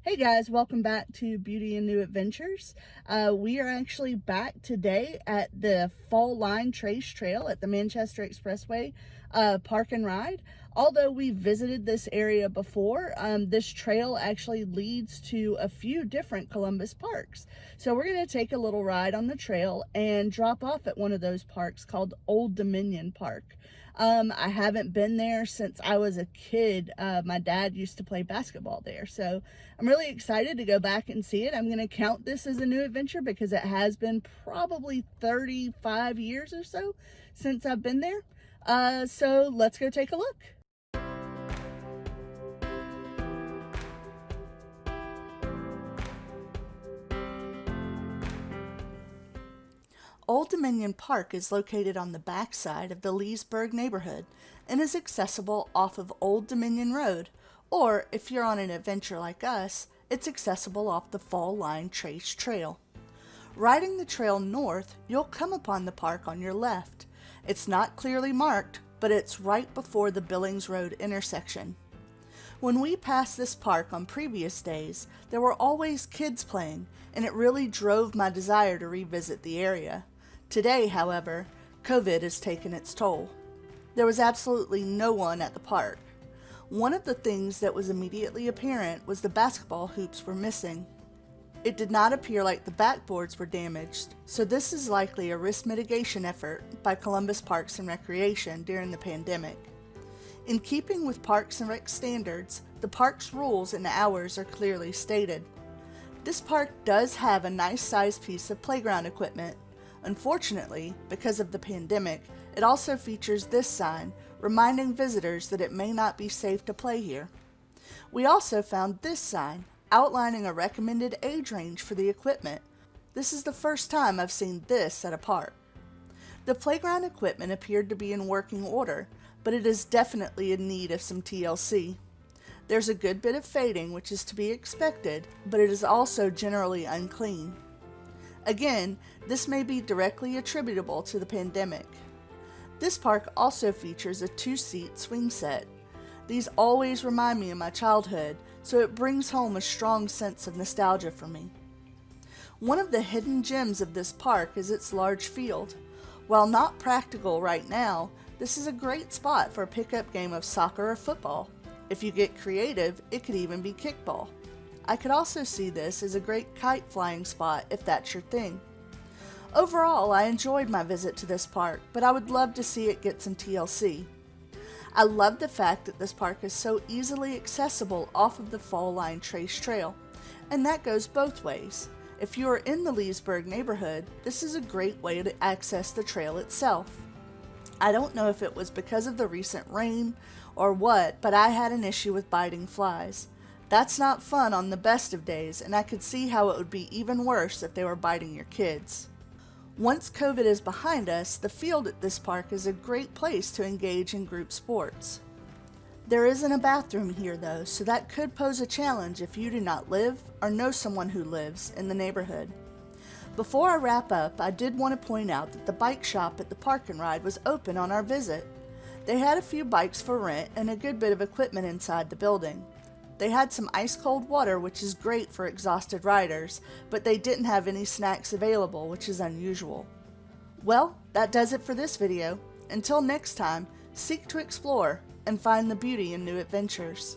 Hey guys, welcome back to Beauty and New Adventures. We are actually back today at the Fall Line Trace Trail at the Manchester Expressway Park and Ride. Although we visited this area before, this trail actually leads to a few different Columbus parks. So we're going to take a little ride on the trail and drop off at one of those parks called Old Dominion Park. I haven't been there since I was a kid. My dad used to play basketball there, so I'm really excited to go back and see it. I'm going to count this as a new adventure because it has been probably 35 years or so since I've been there. So let's go take a look. Old Dominion Park is located on the backside of the Leesburg neighborhood and is accessible off of Old Dominion Road, or if you're on an adventure like us, it's accessible off the Fall Line Trace Trail. Riding the trail north, you'll come upon the park on your left. It's not clearly marked, but it's right before the Billings Road intersection. When we passed this park on previous days, there were always kids playing, and it really drove my desire to revisit the area. Today, however, COVID has taken its toll. There was absolutely no one at the park. One of the things that was immediately apparent was the basketball hoops were missing. It did not appear like the backboards were damaged, so this is likely a risk mitigation effort by Columbus Parks and Recreation during the pandemic. In keeping with Parks and Rec standards, the park's rules and hours are clearly stated. This park does have a nice sized piece of playground equipment. Unfortunately, because of the pandemic, it also features this sign reminding visitors that it may not be safe to play here. We also found this sign outlining a recommended age range for the equipment. This is the first time I've seen this at a park. The playground equipment appeared to be in working order, but it is definitely in need of some TLC. There's a good bit of fading, which is to be expected, but it is also generally unclean. Again, this may be directly attributable to the pandemic. This park also features a 2-seat swing set. These always remind me of my childhood, so it brings home a strong sense of nostalgia for me. One of the hidden gems of this park is its large field. While not practical right now, this is a great spot for a pickup game of soccer or football. If you get creative, it could even be kickball. I could also see this as a great kite flying spot if that's your thing. Overall, I enjoyed my visit to this park, but I would love to see it get some TLC. I love the fact that this park is so easily accessible off of the Fall Line Trace Trail, and that goes both ways. If you are in the Leesburg neighborhood, this is a great way to access the trail itself. I don't know if it was because of the recent rain or what, but I had an issue with biting flies. That's not fun on the best of days, and I could see how it would be even worse if they were biting your kids. Once COVID is behind us, the field at this park is a great place to engage in group sports. There isn't a bathroom here though, so that could pose a challenge if you do not live or know someone who lives in the neighborhood. Before I wrap up, I did want to point out that the bike shop at the Park and Ride was open on our visit. They had a few bikes for rent and a good bit of equipment inside the building. They had some ice-cold water, which is great for exhausted riders, but they didn't have any snacks available, which is unusual. Well, that does it for this video. Until next time, seek to explore and find the beauty in new adventures.